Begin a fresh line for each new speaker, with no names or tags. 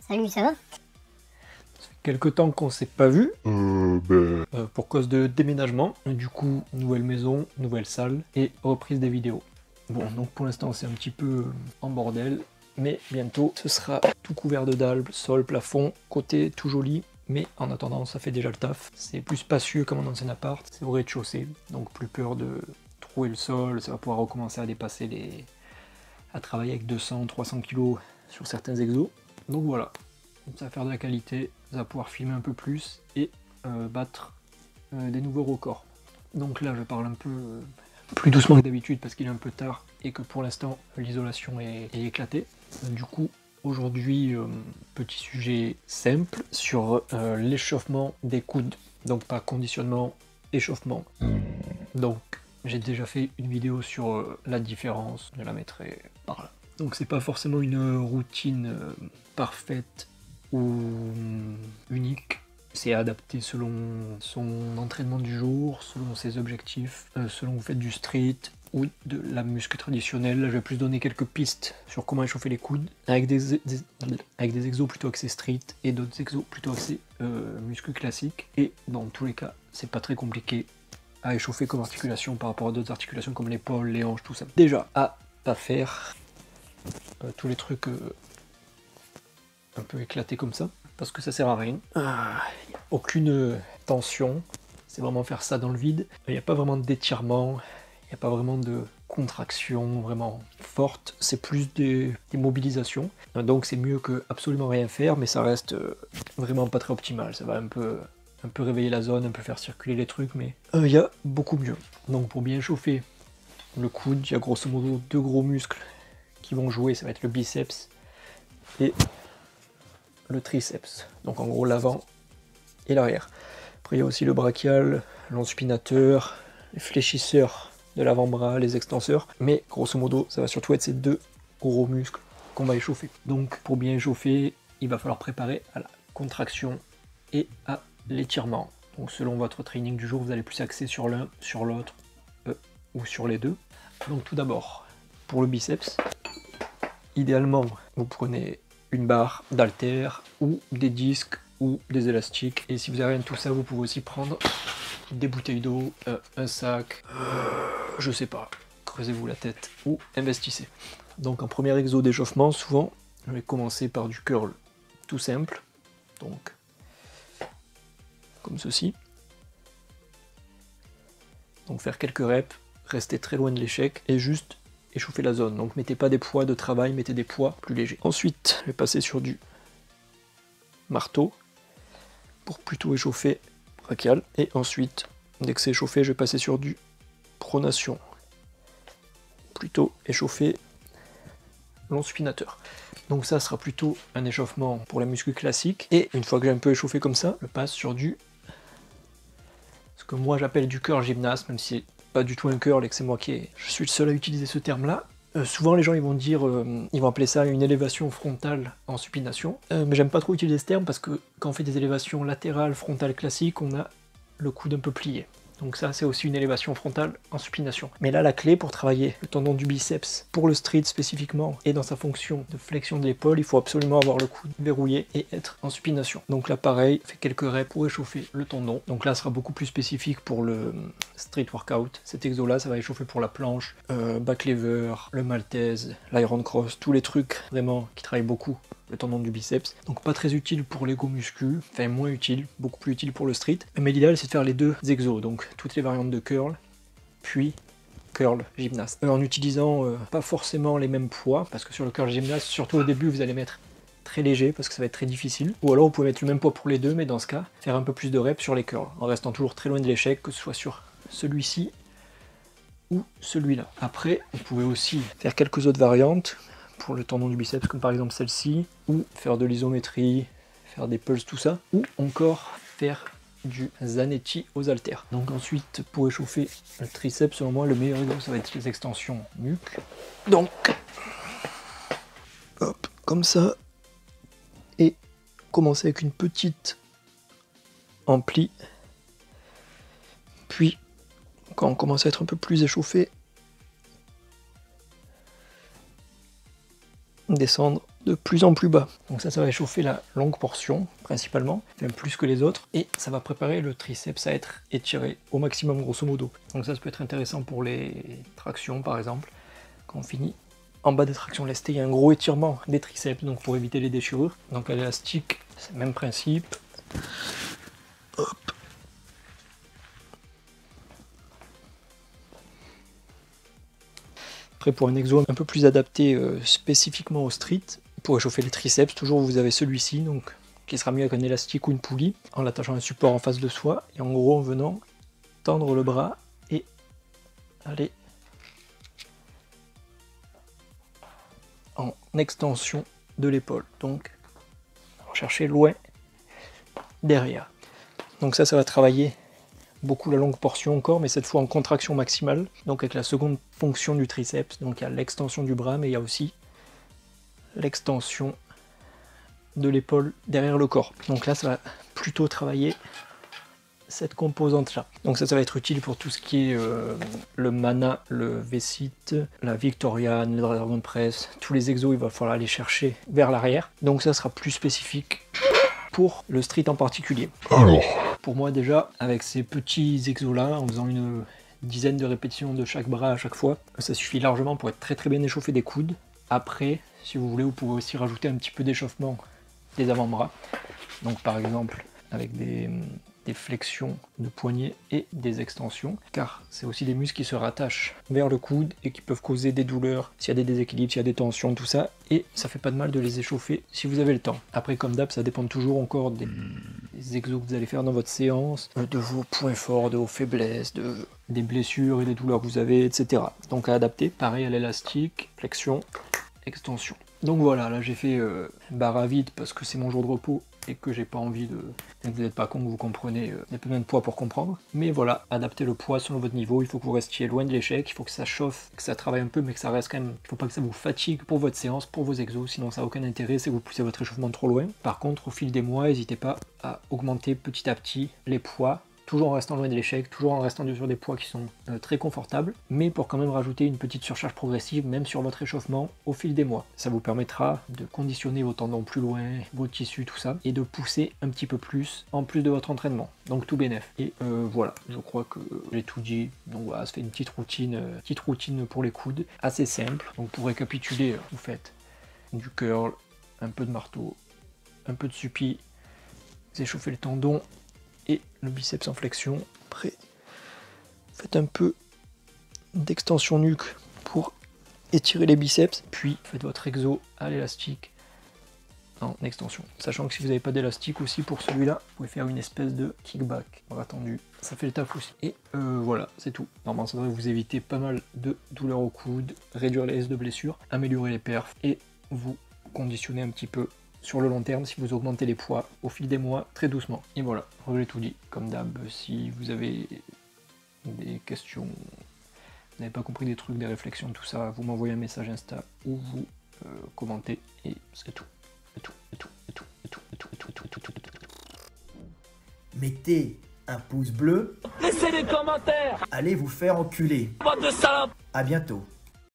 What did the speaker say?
Salut, ça va?
Ça fait quelque temps qu'on s'est pas vu, pour cause de déménagement. Du coup, nouvelle maison, nouvelle salle et reprise des vidéos. Bon, donc pour l'instant c'est un petit peu en bordel, mais bientôt ce sera tout couvert de dalles, sol, plafond, côté tout joli. Mais en attendant, ça fait déjà le taf. C'est plus spacieux comme un ancien appart, c'est au rez-de-chaussée, donc plus peur de trouer le sol, ça va pouvoir recommencer à dépasser à travailler avec 200-300 kg sur certains exos. Donc voilà, ça va faire de la qualité, ça va pouvoir filmer un peu plus et battre des nouveaux records. Donc là je parle un peu plus doucement que d'habitude parce qu'il est un peu tard et que pour l'instant l'isolation est éclatée. Du coup aujourd'hui, petit sujet simple sur l'échauffement des coudes. Donc pas conditionnement, échauffement. Donc j'ai déjà fait une vidéo sur la différence, je la mettrai par là. Donc c'est pas forcément une routine parfaite ou unique, c'est adapté selon son entraînement du jour, selon ses objectifs, selon vous faites du street ou de la muscu traditionnelle. Là je vais plus donner quelques pistes sur comment échauffer les coudes, avec des exos plutôt axés street et d'autres exos plutôt axés muscu classique. Et dans tous les cas, c'est pas très compliqué à échauffer comme articulation par rapport à d'autres articulations comme l'épaule, les hanches, tout ça. Déjà, à pas faire tous les trucs un peu éclatés comme ça, parce que ça sert à rien. Aucune tension, c'est vraiment faire ça dans le vide. Il n'y a pas vraiment d'étirement, il n'y a pas vraiment de contraction vraiment forte, c'est plus des mobilisations. Donc c'est mieux que absolument rien faire, mais ça reste vraiment pas très optimal. Ça va un peu réveiller la zone, un peu faire circuler les trucs, mais il y a beaucoup mieux. Donc pour bien chauffer le coude, il y a grosso modo deux gros muscles qui vont jouer, ça va être le biceps et le triceps. Donc en gros l'avant et l'arrière. Après il y a aussi le brachial, l'enspinateur, les fléchisseurs de l'avant-bras, les extenseurs, mais grosso modo ça va surtout être ces deux gros muscles qu'on va échauffer. Donc pour bien échauffer, il va falloir préparer à la contraction et à l'étirement. Donc selon votre training du jour, vous allez plus axer sur l'un, sur l'autre, ou sur les deux. Donc tout d'abord, pour le biceps, idéalement, vous prenez une barre d'haltère ou des disques ou des élastiques. Et si vous avez rien de tout ça, vous pouvez aussi prendre des bouteilles d'eau, un sac, je sais pas, creusez-vous la tête ou investissez. Donc en premier exo d'échauffement, souvent, je vais commencer par du curl tout simple. Donc comme ceci. Donc faire quelques reps, rester très loin de l'échec et juste échauffer la zone. Donc mettez pas des poids de travail, mettez des poids plus légers. Ensuite, je vais passer sur du marteau pour plutôt échauffer brachial. Et ensuite, dès que c'est échauffé, je vais passer sur du pronation. Plutôt échauffer l'enspinateur. Donc ça sera plutôt un échauffement pour la muscu classique. Et une fois que j'ai un peu échauffé comme ça, je passe sur du ce que moi j'appelle du curl gymnaste, même si c'est pas du tout un curl et que c'est moi je suis le seul à utiliser ce terme-là. Souvent les gens ils vont appeler ça une élévation frontale en supination, mais j'aime pas trop utiliser ce terme parce que quand on fait des élévations latérales frontales classiques, on a le coude un peu plié. Donc ça c'est aussi une élévation frontale en supination. Mais là la clé pour travailler le tendon du biceps, pour le street spécifiquement, et dans sa fonction de flexion de l'épaule, il faut absolument avoir le coude verrouillé et être en supination. Donc là pareil, fait quelques reps pour échauffer le tendon. Donc là ce sera beaucoup plus spécifique pour le street workout. Cet exo là ça va échauffer pour la planche, back lever, le maltese, l'iron cross, tous les trucs vraiment qui travaillent beaucoup le tendon du biceps. Donc pas très utile pour l'ego muscu, enfin moins utile, beaucoup plus utile pour le street. Mais l'idéal c'est de faire les deux exos, donc toutes les variantes de curl, puis curl gymnaste. En utilisant pas forcément les mêmes poids, parce que sur le curl gymnaste, surtout au début, vous allez mettre très léger, parce que ça va être très difficile. Ou alors vous pouvez mettre le même poids pour les deux, mais dans ce cas, faire un peu plus de reps sur les curls, en restant toujours très loin de l'échec, que ce soit sur celui-ci ou celui-là. Après, vous pouvez aussi faire quelques autres variantes pour le tendon du biceps, comme par exemple celle-ci, ou faire de l'isométrie, faire des pulses, tout ça, ou encore faire du Zanetti aux haltères. Donc ensuite, pour échauffer le triceps, selon moi, le meilleur exo, ça va être les extensions nuque. Donc, hop, comme ça, et commencer avec une petite ampli, puis quand on commence à être un peu plus échauffé, descendre de plus en plus bas. Donc ça va échauffer la longue portion principalement, même plus que les autres, et ça va préparer le triceps à être étiré au maximum grosso modo. Donc ça peut être intéressant pour les tractions par exemple. Quand on finit en bas des tractions lestées, il y a un gros étirement des triceps, donc pour éviter les déchirures. Donc à l'élastique, c'est le même principe. Hop. Après pour un exo un peu plus adapté spécifiquement au street, pour échauffer les triceps, toujours vous avez celui-ci, donc qui sera mieux avec un élastique ou une poulie, en l'attachant à un support en face de soi, et en gros en venant tendre le bras et aller en extension de l'épaule. Donc chercher loin derrière. Donc ça va travailler beaucoup la longue portion encore, mais cette fois en contraction maximale, donc avec la seconde fonction du triceps. Donc il y a l'extension du bras, mais il y a aussi l'extension de l'épaule derrière le corps. Donc là ça va plutôt travailler cette composante là. Donc ça va être utile pour tout ce qui est le Mana, le V-Sit, la Victorian, le Dragon Press, tous les exos il va falloir aller chercher vers l'arrière. Donc ça sera plus spécifique pour le street en particulier. Alors, pour moi déjà, avec ces petits exos là, en faisant une dizaine de répétitions de chaque bras à chaque fois, ça suffit largement pour être très bien échauffé des coudes. Après, si vous voulez, vous pouvez aussi rajouter un petit peu d'échauffement des avant-bras. Donc par exemple, avec des flexions de poignet et des extensions, car c'est aussi des muscles qui se rattachent vers le coude et qui peuvent causer des douleurs s'il y a des déséquilibres, s'il y a des tensions, tout ça, et ça fait pas de mal de les échauffer si vous avez le temps. Après, comme d'hab, ça dépend toujours encore des exos que vous allez faire dans votre séance, de vos points forts, de vos faiblesses, des blessures et des douleurs que vous avez, etc. Donc à adapter, pareil à l'élastique, flexion, extension. Donc voilà, là j'ai fait barre à vide parce que c'est mon jour de repos et que j'ai pas envie de... Vous n'êtes pas con, vous comprenez, il y a besoin de poids pour comprendre. Mais voilà, adaptez le poids selon votre niveau, il faut que vous restiez loin de l'échec, il faut que ça chauffe, que ça travaille un peu, mais que ça reste quand même... Il faut pas que ça vous fatigue pour votre séance, pour vos exos, sinon ça n'a aucun intérêt, c'est que vous poussez votre échauffement trop loin. Par contre, au fil des mois, n'hésitez pas à augmenter petit à petit les poids, toujours en restant loin de l'échec, toujours en restant sur des poids qui sont très confortables, mais pour quand même rajouter une petite surcharge progressive, même sur votre échauffement, au fil des mois. Ça vous permettra de conditionner vos tendons plus loin, vos tissus, tout ça, et de pousser un petit peu plus, en plus de votre entraînement. Donc tout bénef. Et voilà, je crois que j'ai tout dit. Donc voilà, ça fait une petite routine pour les coudes, assez simple. Donc pour récapituler, vous faites du curl, un peu de marteau, un peu de suppi, vous échauffez le tendon, et le biceps en flexion. Après, faites un peu d'extension nuque pour étirer les biceps, puis faites votre exo à l'élastique en extension. Sachant que si vous n'avez pas d'élastique aussi pour celui-là, vous pouvez faire une espèce de kickback, bras tendu, ça fait le taf aussi. Et voilà, c'est tout. Normalement ça devrait vous éviter pas mal de douleurs au coude, réduire les risques de blessures, améliorer les perfs et vous conditionner un petit peu sur le long terme si vous augmentez les poids au fil des mois très doucement. Et voilà, j'ai tout dit. Comme d'hab, si vous avez des questions, vous n'avez pas compris des trucs, des réflexions, tout ça, vous m'envoyez un message Insta ou vous commentez et c'est tout.
Mettez un pouce bleu.
Laissez des commentaires.
Allez vous faire enculer.
Bande de salopes.
À bientôt.